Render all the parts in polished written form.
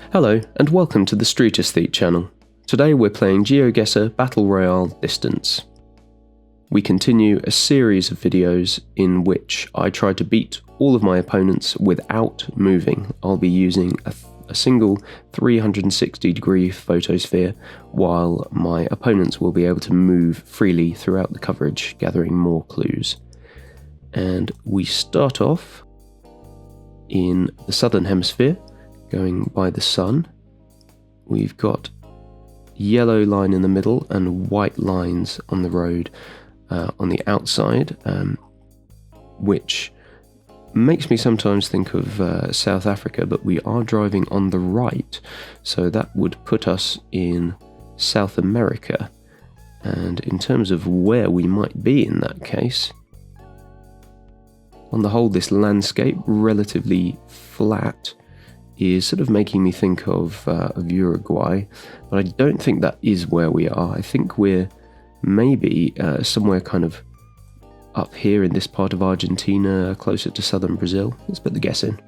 Hello and welcome to the Street Aesthete channel. Today we're playing Geoguessr Battle Royale Distance. We continue a series of videos in which I try to beat all of my opponents without moving. I'll be using a single 360 degree photosphere while my opponents will be able to move freely throughout the coverage, gathering more clues. And we start off in the southern hemisphere, going by the sun. We've got yellow line in the middle and white lines on the road on the outside, which makes me sometimes think of South Africa, but we are driving on the right, so that would put us in South America. And in terms of where we might be in that case, on the whole, this landscape, relatively flat, is sort of making me think of Uruguay, but I don't think that is where we are. I think we're maybe somewhere kind of up here in this part of Argentina, closer to southern Brazil. Let's put the guess in.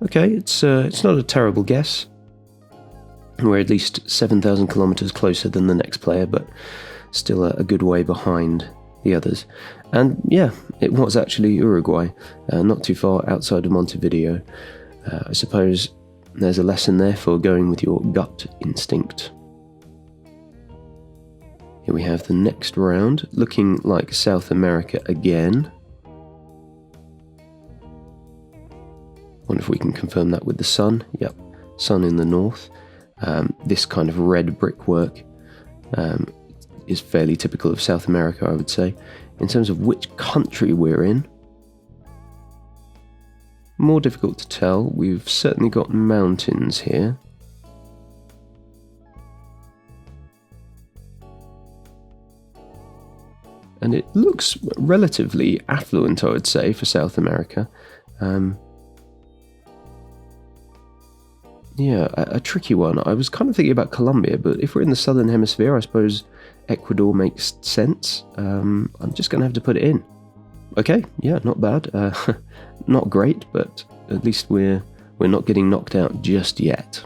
Okay, it's not a terrible guess. We're at least 7,000 kilometers closer than the next player, but still a good way behind the others. And yeah, it was actually Uruguay, not too far outside of Montevideo. I suppose there's a lesson there for going with your gut instinct. Here we have the next round, looking like South America again. Wonder if we can confirm that with the sun. Yep, sun in the north. This kind of red brickwork is fairly typical of South America, I would say. In terms of which country we're in, more difficult to tell. We've certainly got mountains here. And it looks relatively affluent, I would say, for South America. Yeah, a tricky one. I was kind of thinking about Colombia, but if we're in the southern hemisphere, I suppose Ecuador makes sense. I'm just going to have to put it in. Okay, yeah, not bad. Not great, but at least we're not getting knocked out just yet.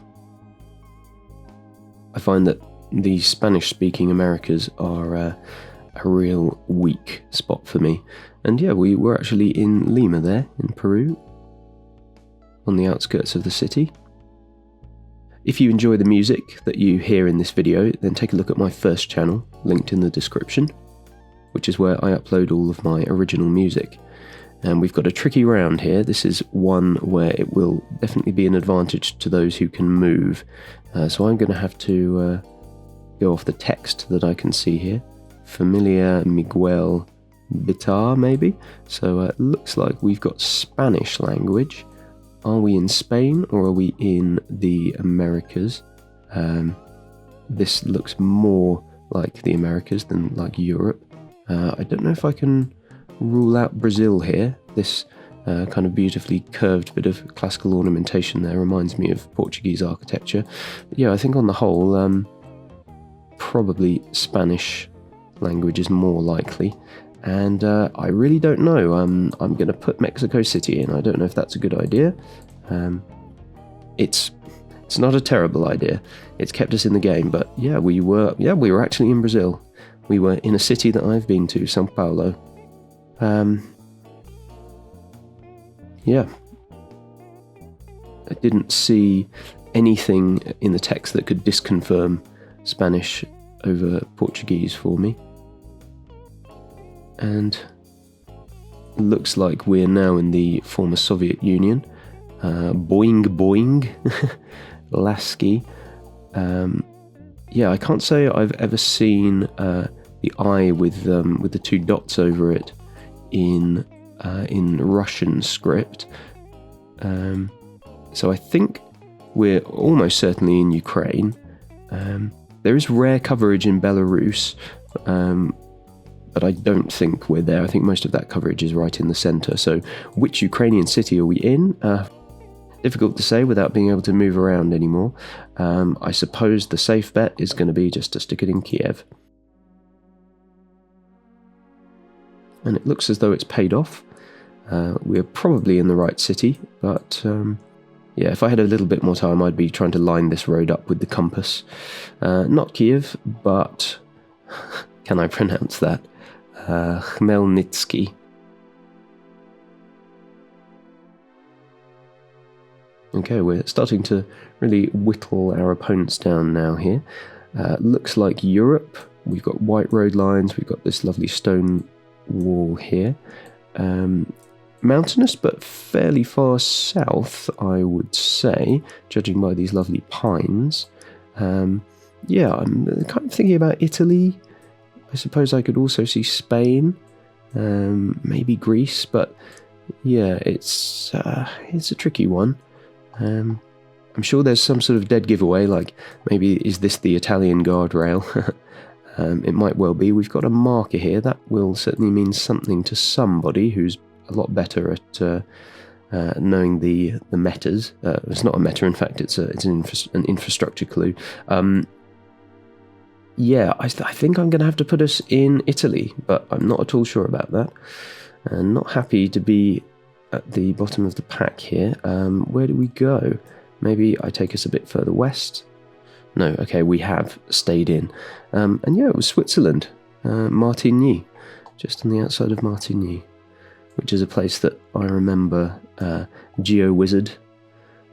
I find that the Spanish-speaking Americas are a real weak spot for me. And yeah, we were actually in Lima there, in Peru, on the outskirts of the city. If you enjoy the music that you hear in this video, then take a look at my first channel, linked in the description, which is where I upload all of my original music. And we've got a tricky round here. This is one where it will definitely be an advantage to those who can move. So I'm going to have to go off the text that I can see here. Familia Miguel Bitar, maybe? So it looks like we've got Spanish language. Are we in Spain or are we in the Americas? This looks more like the Americas than like Europe. I don't know if I can rule out Brazil here. This kind of beautifully curved bit of classical ornamentation there reminds me of Portuguese architecture. But yeah, I think on the whole, probably Spanish language is more likely. And I really don't know. I'm going to put Mexico City in. I don't know if that's a good idea. It's not a terrible idea. It's kept us in the game. But yeah, we were actually in Brazil. We were in a city that I've been to, São Paulo. Yeah. I didn't see anything in the text that could disconfirm Spanish over Portuguese for me. And it looks like we're now in the former Soviet Union. Boing boing. Lasky. Yeah, I can't say I've ever seen the eye with the two dots over it in Russian script. So I think we're almost certainly in Ukraine. There is rare coverage in Belarus, but I don't think we're there. I think most of that coverage is right in the centre. So which Ukrainian city are we in? Difficult to say without being able to move around anymore. I suppose the safe bet is going to be just to stick it in Kiev. And it looks as though it's paid off. We're probably in the right city, but Yeah, if I had a little bit more time, I'd be trying to line this road up with the compass. Not Kiev, but can I pronounce that? Khmelnytsky. Okay, we're starting to really whittle our opponents down now here. Looks like Europe. We've got white road lines. We've got this lovely stone wall here. Mountainous, but fairly far south, I would say, judging by these lovely pines. Yeah, I'm kind of thinking about Italy. I suppose I could also see Spain, maybe Greece, but yeah, it's a tricky one. I'm sure there's some sort of dead giveaway, like maybe is this the Italian guardrail? It might well be. We've got a marker here. That will certainly mean something to somebody who's a lot better at knowing the metas. It's not a meta, in fact, it's an infrastructure clue. Yeah, I think I'm going to have to put us in Italy, but I'm not at all sure about that. Not happy to be at the bottom of the pack here. Where do we go? Maybe I take us a bit further west. No, okay, we have stayed in. And yeah, it was Switzerland, Martigny, just on the outside of Martigny, which is a place that I remember Geoguessr,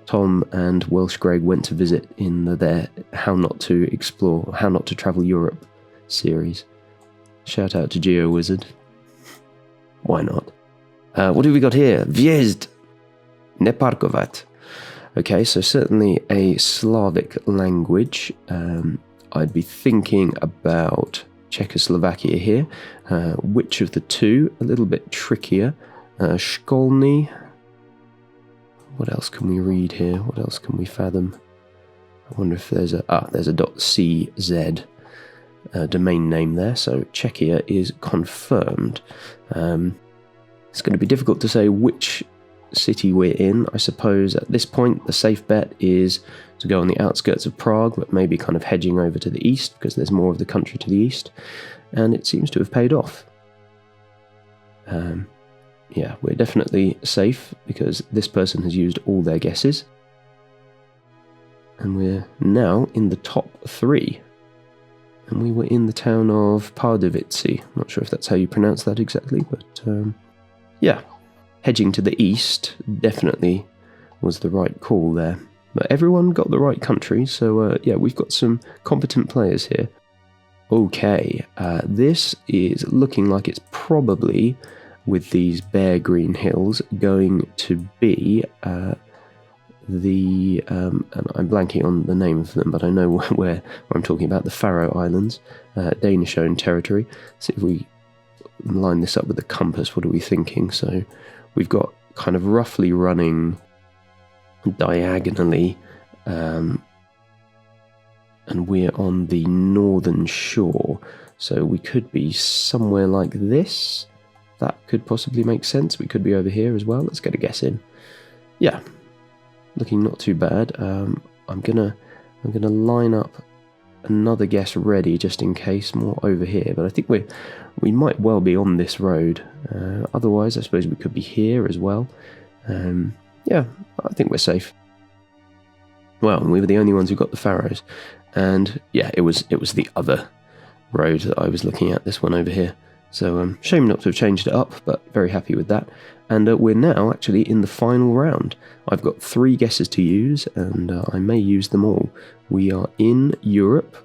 Tom and Welsh Greg went to visit in their How Not to Explore, How Not to Travel Europe series. Shout out to Geoguessr. Why not? What have we got here? Vjezd, Neparkovat. Okay, so certainly a Slavic language. I'd be thinking about Czechoslovakia here. Which of the two? A little bit trickier. Školny. What else can we read here? What else can we fathom? I wonder if there's a .cz domain name there. So Czechia is confirmed. It's going to be difficult to say which city we're in. I suppose at this point the safe bet is to go on the outskirts of Prague, but maybe kind of hedging over to the east because there's more of the country to the east, and it seems to have paid off. Yeah, we're definitely safe because this person has used all their guesses, and we're now in the top 3, and we were in the town of Pardubice. Not sure if that's how you pronounce that exactly, but yeah, hedging to the east definitely was the right call there. But everyone got the right country, so yeah, we've got some competent players here. Okay, this is looking like it's probably, with these bare green hills, going to be and I'm blanking on the name of them, but I know where I'm talking about, the Faroe Islands, Danish-owned territory. See if we line this up with the compass. What are we thinking? So we've got kind of roughly running diagonally, and we're on the northern shore, so we could be somewhere like this. That could possibly make sense. We could be over here as well. Let's get a guess in. Yeah, looking not too bad. I'm gonna line up another guess ready just in case, more over here, but I think we might well be on this road. Otherwise I suppose we could be here as well. Yeah, I think we're safe. Well, we were the only ones who got the Faroes, and yeah, it was the other road that I was looking at, this one over here. So shame not to have changed it up, but very happy with that. And we're now actually in the final round. I've got 3 guesses to use, and I may use them all. We are in Europe,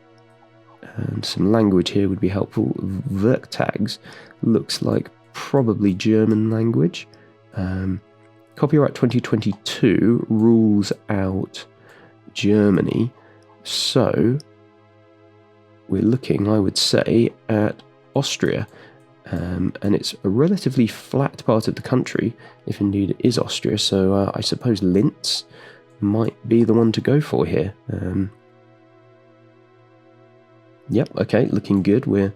and some language here would be helpful. Werktags looks like probably German language. Copyright 2022 rules out Germany, so we're looking, I would say, at Austria. And it's a relatively flat part of the country, if indeed it is Austria, so I suppose Linz might be the one to go for here. Yep, okay, looking good. We're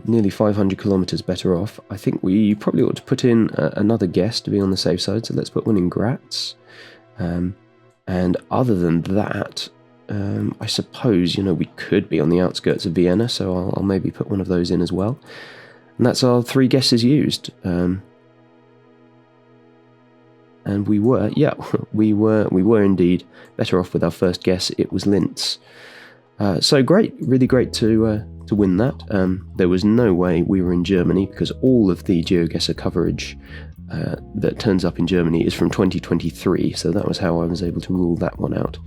nearly 500 kilometres better off. I think we probably ought to put in another guess to be on the safe side, so let's put one in Graz. And other than that, I suppose, we could be on the outskirts of Vienna, so I'll maybe put one of those in as well. And that's our 3 guesses used. And we were, yeah, we were indeed better off with our first guess. It was Linz. So great, really great to win that. There was no way we were in Germany, because all of the Geoguessr coverage that turns up in Germany is from 2023, so that was how I was able to rule that one out.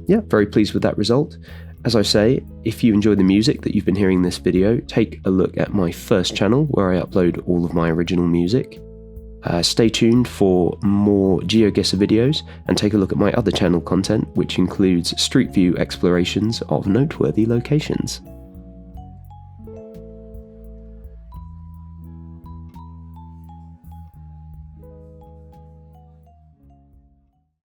Yeah, very pleased with that result. As I say, if you enjoy the music that you've been hearing in this video, take a look at my first channel where I upload all of my original music. Stay tuned for more Geoguessr videos, and take a look at my other channel content, which includes street view explorations of noteworthy locations.